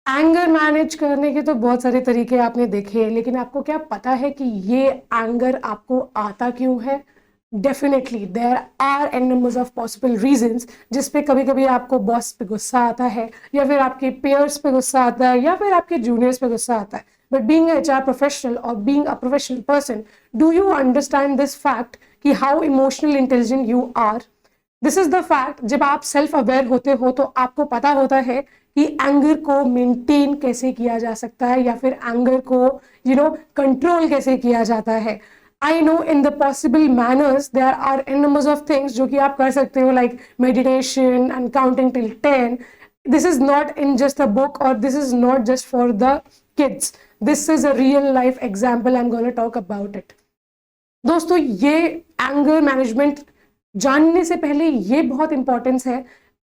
Anger manage करने के तो बहुत सारे तरीके आपने देखे, लेकिन आपको क्या पता है कि ये एंगर आपको आता क्यों है? Definitely there are N numbers of possible reasons जिस पे कभी कभी आपको बॉस पे गुस्सा आता है, या फिर आपके पेयर्स पे गुस्सा आता है, या फिर आपके जूनियर्स पे गुस्सा आता है। But being H R professional और being a professional person, do you understand this fact कि how emotional intelligent you are? This is the fact. जब आप सेल्फ अवेयर होते हो तो आपको पता होता है कि एंगर को मेंटेन कैसे किया जा सकता है, या फिर एंगर को कंट्रोल कैसे किया जाता है। I know in the possible manners there are N numbers of things जो कि आप कर सकते हो, like meditation and counting till 10। This is not in just a book, और this is not just for the kids. This is a real life example. I am gonna talk about it. दोस्तों, ये anger management जानने से पहले ये बहुत importance है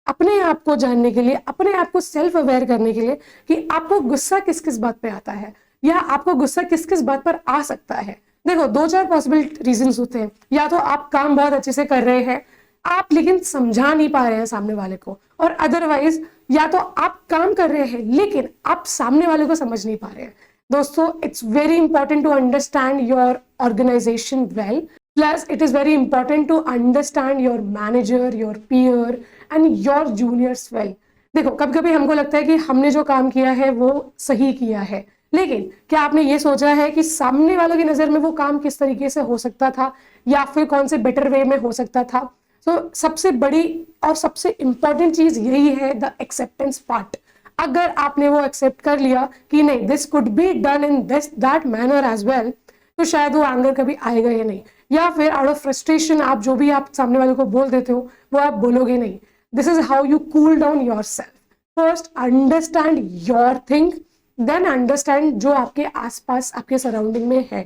अपने आप को जानने के लिए, अपने आप को सेल्फ अवेयर करने के लिए, कि आपको गुस्सा किस किस बात पे आता है, या आपको गुस्सा किस किस बात पर आ सकता है। देखो, दो चार पॉसिबल रीजंस होते हैं। या तो आप काम बहुत अच्छे से कर रहे हैं, आप लेकिन समझा नहीं पा रहे हैं सामने वाले को, और अदरवाइज या तो आप काम कर रहे हैं लेकिन आप सामने वाले को समझ नहीं पा रहे हैं। दोस्तों, it's very important to understand your organisation well, plus it is very important to understand your manager, your peer and your juniors well. देखो, कभी कभी हमको लगता है कि हमने जो काम किया है वो सही किया है, लेकिन क्या आपने ये सोचा है कि सामने वालों की नजर में वो काम किस तरीके से हो सकता था, या फिर कौन से बेटर वे में हो सकता था? तो सबसे बड़ी और सबसे इंपॉर्टेंट चीज यही है, द एक्सेप्टेंस पार्ट। अगर आपने वो एक्सेप्ट कर लिया कि नहीं, this could be done in this that manner as well, तो शायद वो एंगर कभी आएगा ही नहीं। या फिर आउट ऑफ फ्रस्ट्रेशन आप जो भी आप सामने वाले को बोल देते हो वो आप बोलोगे नहीं। This is how you cool down yourself. First understand your thing, then understand जो आपके आसपास आपके सराउंडिंग में है।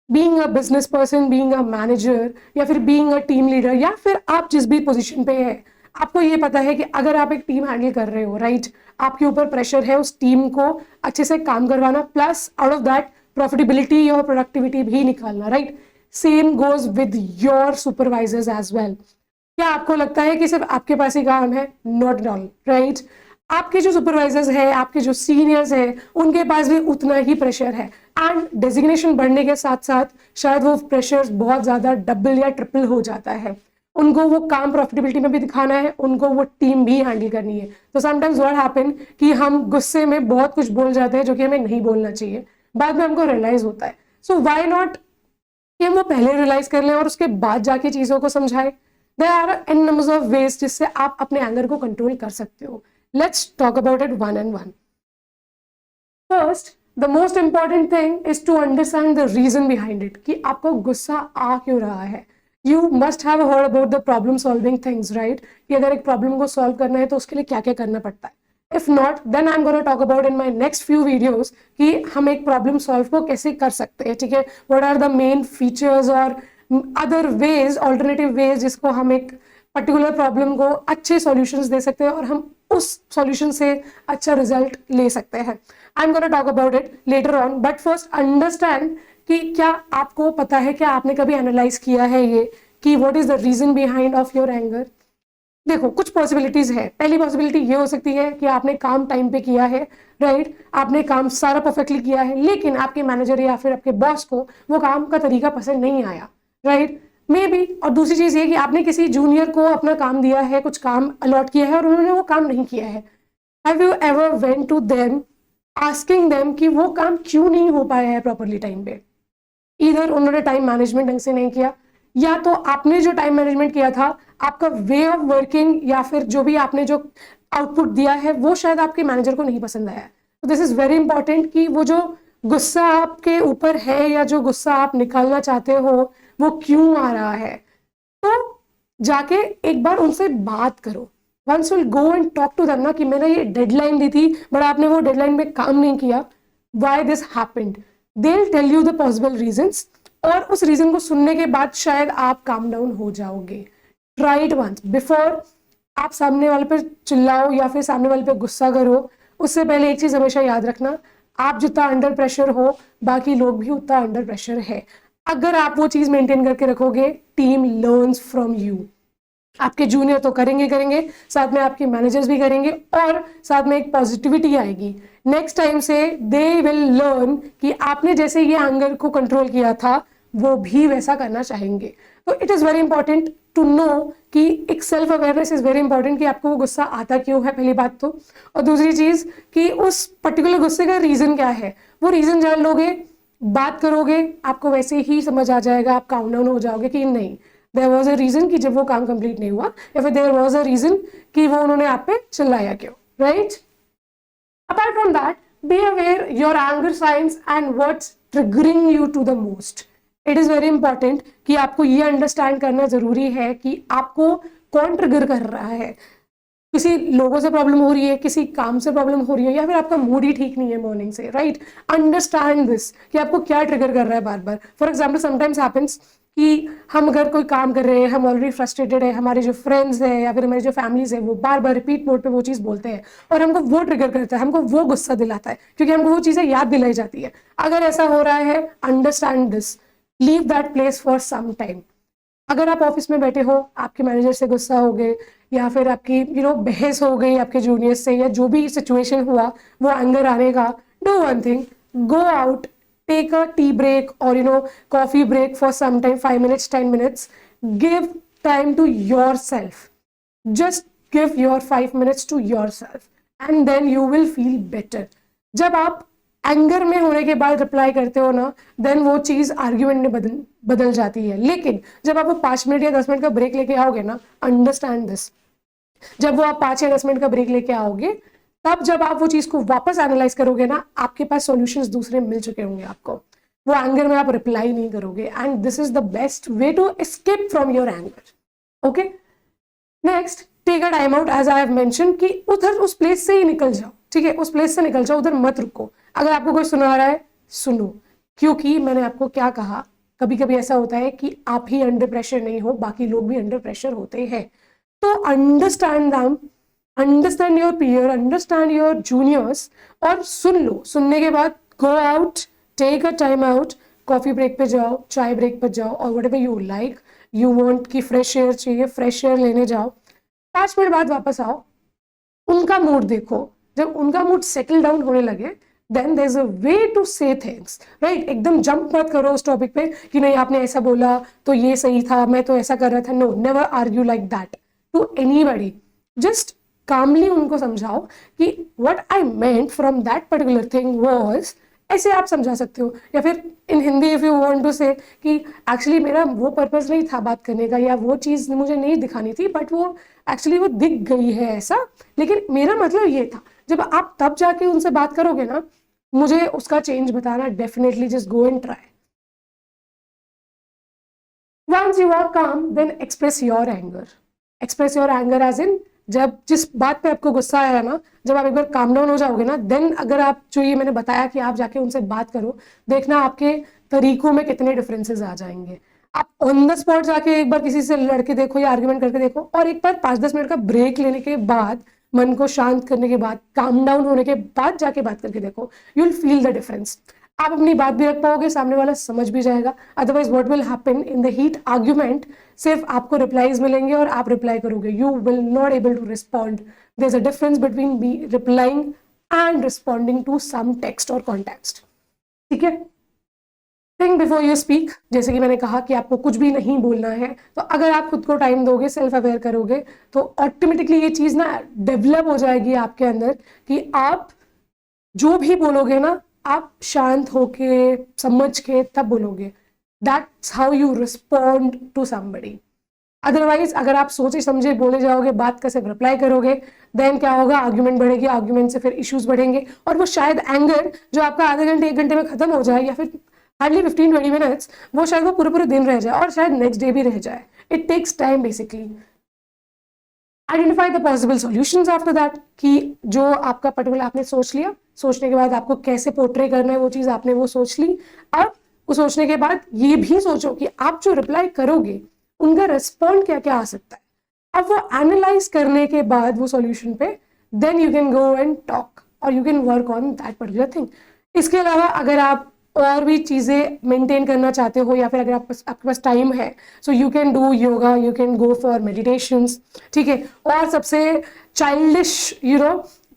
Being a business person, being a manager, या फिर बीइंग अ टीम लीडर, या फिर आप जिस भी पोजीशन पे है, आपको ये पता है कि अगर आप एक टीम हैंडल कर रहे हो, राइट, आपके ऊपर प्रेशर है उस टीम को अच्छे से काम करवाना, plus out of that profitability और प्रोडक्टिविटी भी निकालना, right. Same goes with your supervisors as well. क्या आपको लगता है कि सिर्फ आपके पास ही काम है? Not at all, right. आपके जो सुपरवाइजर्स है, आपके जो सीनियर्स है, उनके पास भी उतना ही प्रेशर है। एंड डेजिग्नेशन बढ़ने के साथ साथ शायद वो प्रेशर बहुत ज्यादा डबल या ट्रिपल हो जाता है। उनको वो काम प्रॉफिटेबिलिटी में भी दिखाना है, उनको वो टीम भी हैंडल करनी है। तो समटाइम्स व्हाट हैपन कि हम गुस्से में बहुत कुछ बोल जाते हैं जो कि हमें नहीं बोलना चाहिए, बाद में हमको रियलाइज होता है। सो व्हाई नॉट कि हम वो पहले रियलाइज कर लें और उसके बाद जाके चीजों को समझाएं। There are N numbers of ways जिससे आप अपने एंगर को कंट्रोल कर सकते हो। Let's talk about it one and one. First, the most important thing is to understand the reason behind it, कि आपको गुस्सा आ क्यों रहा है। You must have heard about the problem solving things, right, कि अगर एक प्रॉब्लम को सॉल्व करना है तो उसके लिए क्या क्या करना पड़ता है। If not, then I am gonna talk about in my next few videos कि हम एक प्रॉब्लम सॉल्व को कैसे कर सकते हैं, ठीक है। What are the main features और अदर वेज, ऑल्टरनेटिव वेज, जिसको हम एक पर्टिकुलर प्रॉब्लम को अच्छे सॉल्यूशंस दे सकते हैं और हम उस सॉल्यूशन से अच्छा रिजल्ट ले सकते हैं। आई am gonna talk about it later on, but first understand कि क्या आपको पता है, क्या आपने कभी एनालाइज किया है ये कि what is the reason behind of your anger. देखो, कुछ पॉसिबिलिटीज है। पहली पॉसिबिलिटी ये हो सकती है कि आपने काम टाइम पे किया है, राइट, आपने काम सारा परफेक्टली किया है, लेकिन आपके मैनेजर या फिर आपके बॉस को वो काम का तरीका पसंद नहीं आया, राइट, मे बी। और दूसरी चीज ये कि आपने किसी जूनियर को अपना काम दिया है, कुछ काम अलॉट किया है और उन्होंने वो काम नहीं किया है। Have you ever went to them asking them कि वो काम क्यों नहीं हो पाया है प्रॉपरली टाइम पे? इधर उन्होंने टाइम मैनेजमेंट ढंग से नहीं किया, या तो आपने जो टाइम मैनेजमेंट किया था, आपका वे ऑफ वर्किंग, या फिर जो भी आपने जो आउटपुट दिया है वो शायद आपके मैनेजर को नहीं पसंद आया। तो दिस इज वेरी इंपॉर्टेंट कि वो जो गुस्सा आपके ऊपर है या जो गुस्सा आप निकालना चाहते हो वो क्यों आ रहा है। तो जाके एक बार उनसे बात करो। Once will go and talk to them ना, कि मैंने ये डेडलाइन दी थी बट आपने वो डेडलाइन में काम नहीं किया, why this happened. They will tell you the possible reasons, और उस रीजन को सुनने के बाद शायद आप काम डाउन हो जाओगे। ट्राई इट वंस बिफोर आप सामने वाले पे चिल्लाओ या फिर सामने वाले पे गुस्सा करो। उससे पहले एक चीज हमेशा याद रखना, आप जितना अंडर प्रेशर हो बाकी लोग भी उतना अंडर प्रेशर है। अगर आप वो चीज मेंटेन करके रखोगे, टीम लर्न्स फ्रॉम यू। आपके जूनियर तो करेंगे करेंगे, साथ में आपके मैनेजर्स भी करेंगे, और साथ में एक पॉजिटिविटी आएगी। नेक्स्ट टाइम से दे विल लर्न कि आपने जैसे ये एंगर को कंट्रोल किया था वो भी वैसा करना चाहेंगे। तो it is very important to know कि एक self awareness is very important कि आपको वो गुस्सा आता क्यों है, पहली बात तो। और दूसरी चीज़ कि उस पर्टिकुलर गुस्से का रीज़न क्या है, वो रीज़न जान लोगे, बात करोगे, आपको वैसे ही समझ आ जाएगा, आप काउंट डाउन हो जाओगे कि नहीं देयर वॉज अ रीज़न कि जब वो काम कंप्लीट नहीं हुआ, या फिर देयर वॉज अ रीज़न कि वो उन्होंने आप पे चिल्लाया क्यों, right. Apart from that, be aware your anger signs and what's triggering you to the most. It is very important कि आपको ये अंडरस्टैंड करना जरूरी है कि आपको कौन ट्रिगर कर रहा है। किसी लोगों से प्रॉब्लम हो रही है, किसी काम से प्रॉब्लम हो रही है, या फिर आपका मूड ही ठीक नहीं है मॉर्निंग से, राइट। अंडरस्टैंड दिस कि आपको क्या ट्रिगर कर रहा है बार बार। फॉर एग्जाम्पल समटाइम्स हैपेंस कि हम अगर कोई काम कर रहे हैं, हम ऑलरेडी फ्रस्ट्रेटेड है, हमारे जो फ्रेंड्स हैं या फिर हमारी जो फैमिलीज है वो बार बार रिपीट मोड पे वो चीज़ बोलते हैं और हमको वो ट्रिगर करता है, हमको वो गुस्सा दिलाता है क्योंकि हमको वो चीज़ें याद दिलाई जाती है। अगर ऐसा हो रहा है, understand this, leave that place for some time. अगर आप ऑफिस में बैठे हो, आपके मैनेजर से गुस्सा हो गए, या फिर आपकी बहस हो गई आपके जूनियर्स से, या जो भी सिचुएशन हुआ वो एंगर आने का, do one thing, go out, take a tea break or coffee break for some time, 5 minutes, 10 minutes. Give time to yourself. Just give your 5 minutes to yourself and then you will feel better. जब आप anger में होने के बाद reply करते हो ना, then वो चीज आर्ग्यूमेंट में बदल जाती है। लेकिन जब आप वो 5 मिनट या 10 मिनट का ब्रेक लेके आओगे ना, अंडरस्टैंड दिस, जब वो आप 5 या 10 मिनट का ब्रेक लेके आओगे, तब जब आप वो चीज को वापस एनालाइज करोगे ना, आपके पास सॉल्यूशंस दूसरे मिल चुके होंगे आपको। वो एंगर में आप रिप्लाई नहीं करोगे, and this is the best way to escape from your anger. Okay, next, take a time out, as I have mention कि उधर उस प्लेस से ही निकल जाओ, ठीक है, उस प्लेस से निकल जाओ, उधर मत रुको। अगर आपको कोई सुना रहा है, सुनो, क्योंकि मैंने आपको क्या कहा, कभी कभी ऐसा होता है कि आप ही अंडर प्रेशर नहीं हो, बाकी लोग भी अंडर प्रेशर होते हैं। तो understand them, understand your peer, understand your juniors, और सुन लो। सुनने के बाद go out, take a time out, coffee break पे जाओ, चाय ब्रेक पे जाओ, और whatever you like, you want कि फ्रेश एयर चाहिए, फ्रेश एयर लेने जाओ। 5 मिनट बाद वापस आओ, उनका मूड देखो। जब उनका मूड सेटल डाउन होने लगे, then there is a way to say things, right. एकदम जंप मत करो उस टॉपिक पे कि नहीं आपने ऐसा बोला तो ये सही था, मैं तो ऐसा कर रहा था। No, never argue like that to anybody. Just calmly उनको समझाओ कि what I meant from that particular thing was, ऐसे आप समझा सकते हो। या फिर in Hindi if you want to say कि एक्चुअली मेरा वो पर्पस नहीं था बात करने का, या वो चीज़ मुझे नहीं दिखानी थी, बट वो एक्चुअली वो दिख गई है ऐसा, लेकिन मेरा मतलब ये था। जब आप तब जाके उनसे बात करोगे ना, मुझे उसका चेंज बताना, definitely just go and try. Once you are calm, then express your anger. Express your anger as in, जब जिस बात पे आपको गुस्सा आया ना, जब आप एक बार काम डाउन हो जाओगे ना, देन अगर आप जो ये मैंने बताया कि आप जाके उनसे बात करो, देखना आपके तरीकों में कितने डिफरेंसेस आ जाएंगे। आप ऑन द स्पॉट जाके एक बार किसी से लड़के देखो या आर्ग्यूमेंट करके देखो, और एक बार 5-10 मिनट का ब्रेक लेने के बाद, मन को शांत करने के बाद, काम डाउन होने के बाद जाके बात करके देखो, you will feel the difference. आप अपनी बात भी रख पाओगे, सामने वाला समझ भी जाएगा। Otherwise what will happen in the heat argument, सिर्फ आपको रिप्लाईज मिलेंगे और आप रिप्लाई करोगे, you will not able to respond. There is a difference between be replying and responding to some text और कॉन्टेक्स्ट, ठीक है। थिंक बिफोर यू स्पीक, जैसे कि मैंने कहा कि आपको कुछ भी नहीं बोलना है, तो अगर आप खुद को टाइम दोगे, सेल्फ अवेयर करोगे, तो ऑटोमेटिकली ये चीज़ ना डेवलप हो जाएगी आपके अंदर कि आप जो भी बोलोगे ना, आप शांत होके समझ के तब बोलोगे। That's how you respond to somebody. Otherwise अगर आप सोचे समझे बोले जाओगे, बात का सिर्फ रिप्लाई करोगे, देन क्या होगा, आर्ग्यूमेंट बढ़ेगी, आर्ग्यूमेंट से फिर इश्यूज बढ़ेंगे, और वो शायद एंगर जो आपका आधे घंटे 1 घंटे में खत्म हो जाए, या फिर हार्डली 15-20 मिनट्स, वो शायद वो पूरे पूरे दिन रह जाए, और शायद नेक्स्ट डे भी रह जाए। It takes time basically. Identify the possible solutions after that, कि जो आपका पर्टिकुलर आपने सोच लिया, सोचने के बाद आपको कैसे पोर्ट्रे करना है वो चीज़ आपने वो सोच ली। अब वो सोचने के बाद ये भी सोचो कि आप जो रिप्लाई करोगे उनका रिस्पॉन्ड क्या क्या आ सकता है। अब वो एनालाइज करने के बाद वो सॉल्यूशन पे, then you can go and talk और you can work on that particular thing. इसके अलावा अगर आप और भी चीज़ें मेंटेन करना चाहते हो, या फिर अगर आपके पास टाइम है, so you can do yoga, you can go for meditations, ठीक है। और सबसे childish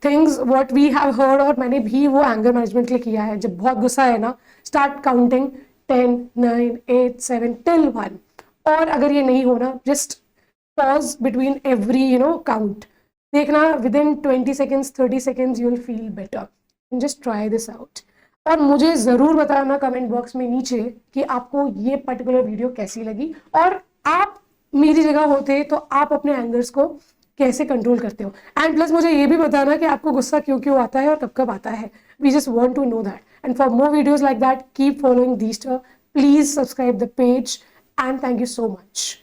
things what we have heard, और मैंने भी वो एंगर मैनेजमेंट के लिए किया है, जब बहुत गुस्सा है ना, स्टार्ट काउंटिंग 10 9 8 7 till 1। और अगर ये नहीं होना, just pause between every count, देखना within 20 seconds 30 seconds you will feel better, and just try this out. और मुझे ज़रूर बताना कमेंट बॉक्स में नीचे कि आपको ये पर्टिकुलर वीडियो कैसी लगी, और आप मेरी जगह होते तो आप अपने एंगर्स को कैसे कंट्रोल करते हो। एंड प्लस मुझे ये भी बताना कि आपको गुस्सा क्यों क्यों आता है और कब कब आता है। We just want to know that, and for more videos like that keep following these, please subscribe the page, and thank you so much.